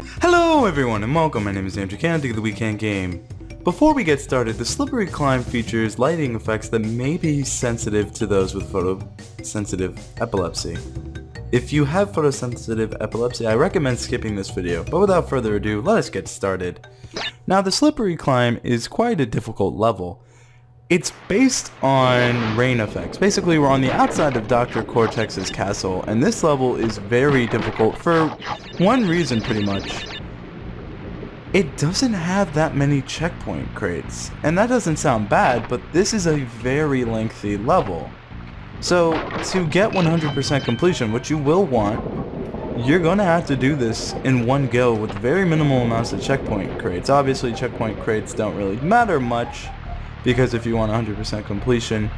Hello everyone and welcome, my name is Andrew Candy of the WeKanGame. Before we get started, the slippery climb features lighting effects that may be sensitive to those with photosensitive epilepsy. If you have photosensitive epilepsy, I recommend skipping this video, but without further ado, let us get started. Now the slippery climb is quite a difficult level. It's based on rain effects. Basically, we're on the outside of Dr. Cortex's castle, and this level is very difficult for one reason pretty much. It doesn't have that many checkpoint crates, and that doesn't sound bad, but this is a very lengthy level. So, to get 100% completion, which you will want, you're gonna have to do this in one go with very minimal amounts of checkpoint crates. Obviously, checkpoint crates don't really matter much, because if you want 100% completion,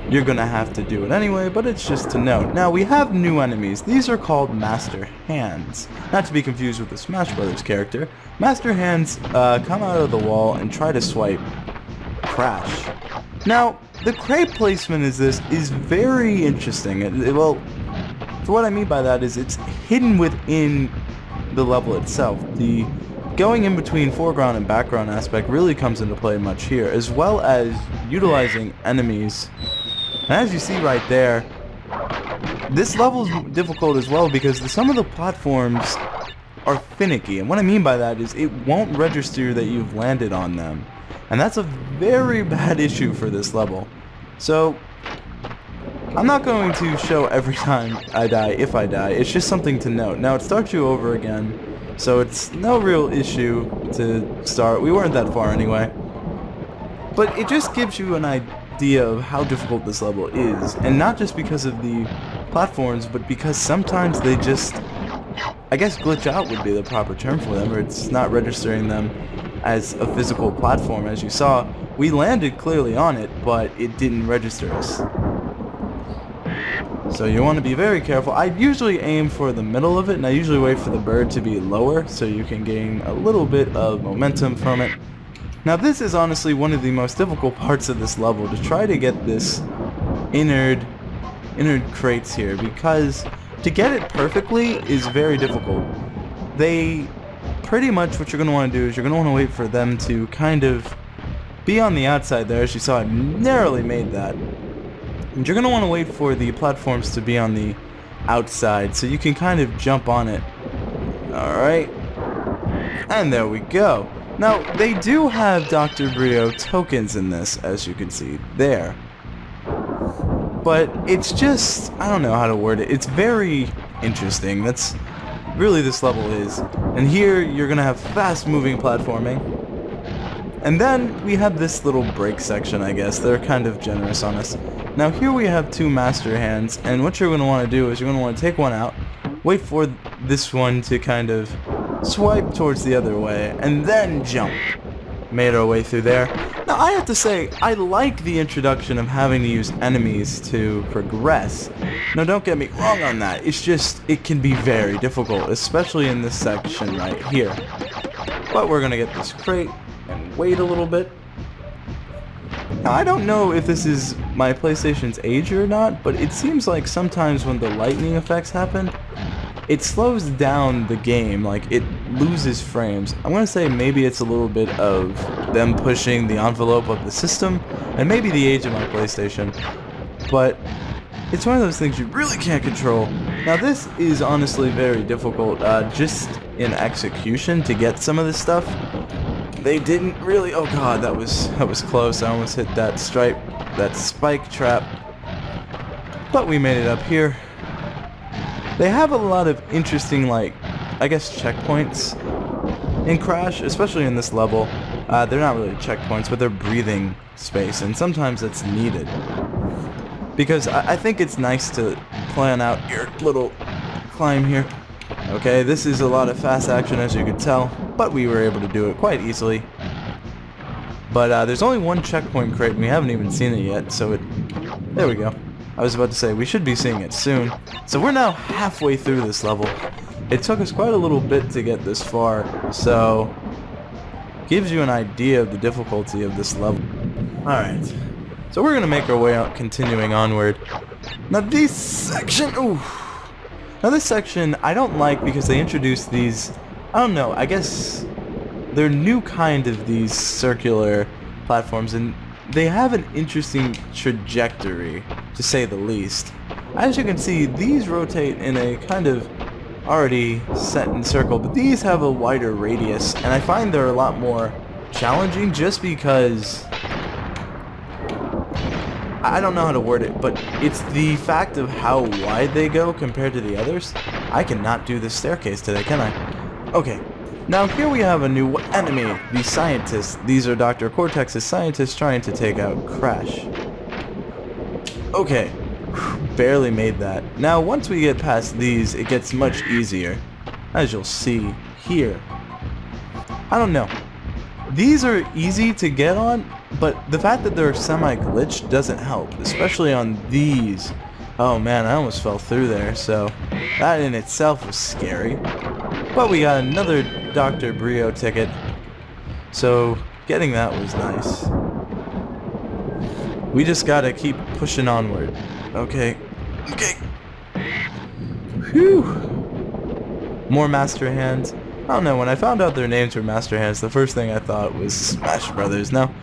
you're gonna have to do it anyway, but it's just to note. Now, we have new enemies. These are called Master Hands. Not to be confused with the Smash Brothers character. Master Hands come out of the wall and try to swipe Crash. Now, the crate placement is very interesting. Well, for what I mean by that is it's hidden within the level itself. The going in between foreground and background aspect really comes into play much here, as well as utilizing enemies. And as you see right there, this level is difficult as well because some of the platforms are finicky, and what I mean by that is it won't register that you've landed on them, and that's a very bad issue for this level. So I'm not going to show every time I die if I die, it's just something to note. Now it starts you over again, so it's no real issue to start. We weren't that far anyway. But it just gives you an idea of how difficult this level is. And not just because of the platforms, but because sometimes they just, I guess glitch out would be the proper term for them, or it's not registering them as a physical platform. As you saw, we landed clearly on it, but it didn't register us. So you want to be very careful. I usually aim for the middle of it, and I usually wait for the bird to be lower so you can gain a little bit of momentum from it. Now this is honestly one of the most difficult parts of this level, to try to get this innard crates here, because to get it perfectly is very difficult. They pretty much, what you're going to want to do is you're going to want to wait for them to kind of be on the outside there. As you saw, I narrowly made that. And you're going to want to wait for the platforms to be on the outside so you can kind of jump on it. Alright. And there we go. Now, they do have Dr. Brio tokens in this, as you can see there. But it's just, I don't know how to word it. It's very interesting. That's really this level is. And here, you're going to have fast-moving platforming. And then we have this little break section, I guess. They're kind of generous on us. Now here we have two Master Hands, and what you're going to want to do is you're going to want to take one out, wait for this one to kind of swipe towards the other way, and then jump. Made our way through there. Now I have to say, I like the introduction of having to use enemies to progress. Now don't get me wrong on that, it's just, it can be very difficult, especially in this section right here. But we're going to get this crate and wait a little bit. Now, I don't know if this is my PlayStation's age or not, but it seems like sometimes when the lightning effects happen, it slows down the game, like it loses frames. I'm going to say maybe it's a little bit of them pushing the envelope of the system, and maybe the age of my PlayStation, but it's one of those things you really can't control. Now this is honestly very difficult, just in execution to get some of this stuff. They didn't really, oh god, that was close. I almost hit that spike trap. But we made it up here. They have a lot of interesting, like, I guess checkpoints in Crash, especially in this level. They're not really checkpoints, but they're breathing space, and sometimes it's needed. Because I think it's nice to plan out your little climb here. Okay, this is a lot of fast action, as you can tell, but we were able to do it quite easily. But there's only one checkpoint crate, and we haven't even seen it yet, so there we go. I was about to say, we should be seeing it soon. So we're now halfway through this level. It took us quite a little bit to get this far, so gives you an idea of the difficulty of this level. Alright, so we're going to make our way out, continuing onward. Now this section, Now this section I don't like because they introduce these I don't know, I guess they're new kind of these circular platforms, and they have an interesting trajectory, to say the least. As you can see, these rotate in a kind of already set in circle, but these have a wider radius, and I find they're a lot more challenging just because I don't know how to word it, but it's the fact of how wide they go compared to the others. I cannot do this staircase today, can I? Okay, now here we have a new enemy, the scientists. These are Dr. Cortex's scientists trying to take out Crash. Okay, barely made that. Now once we get past these, it gets much easier, as you'll see here. I don't know. These are easy to get on, but the fact that they're semi-glitched doesn't help, especially on these. Oh man, I almost fell through there, so that in itself was scary. But we got another Dr. Brio ticket, so getting that was nice. We just gotta keep pushing onward. Okay. Okay. Whew. More Master Hands. I don't know, when I found out their names were Master Hands, the first thing I thought was Smash Brothers. Now,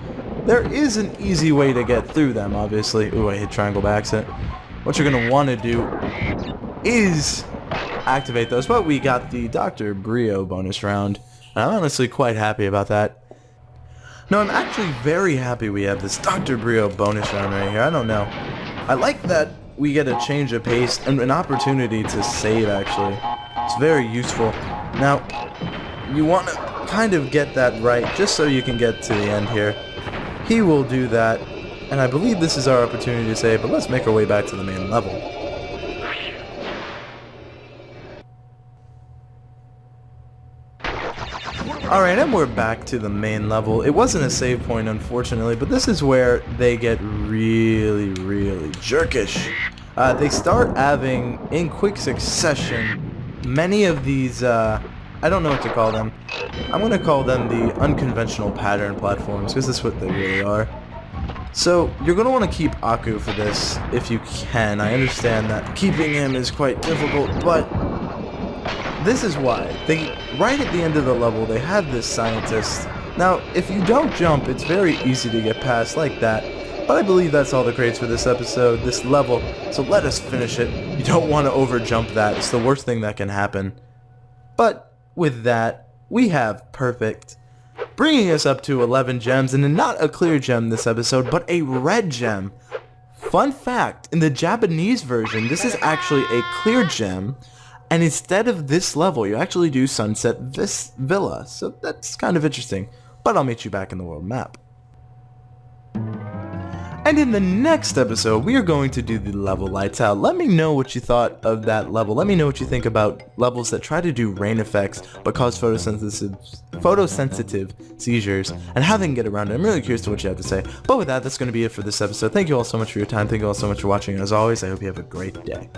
there is an easy way to get through them, obviously. Ooh, I hit triangle by accident. What you're going to want to do is activate those, but we got the Dr. Brio bonus round, and I'm honestly quite happy about that. No, I'm actually very happy we have this Dr. Brio bonus round right here. I don't know. I like that we get a change of pace and an opportunity to save, actually. It's very useful. Now, you want to kind of get that right just so you can get to the end here. He will do that, and I believe this is our opportunity to save, but let's make our way back to the main level. Alright, and we're back to the main level. It wasn't a save point, unfortunately, but this is where they get really, really jerkish. They start having, in quick succession, many of these, I don't know what to call them. I'm going to call them the unconventional pattern platforms, because that's what they really are. So, you're going to want to keep Aku for this, if you can. I understand that keeping him is quite difficult, but this is why. Right at the end of the level, they had this scientist. Now, if you don't jump, it's very easy to get past like that. But I believe that's all the crates for this episode, this level, so let us finish it. You don't want to overjump that, it's the worst thing that can happen. But with that, we have perfect, bringing us up to 11 gems, and not a clear gem this episode, but a red gem. Fun fact, in the Japanese version, this is actually a clear gem, and instead of this level, you actually do Sunset Villa, so that's kind of interesting. But I'll meet you back in the world map. And in the next episode, we are going to do the level Lights Out. Let me know what you thought of that level. Let me know what you think about levels that try to do rain effects but cause photosensitive seizures and how they can get around it. I'm really curious to what you have to say. But with that, that's going to be it for this episode. Thank you all so much for your time. Thank you all so much for watching. And as always, I hope you have a great day.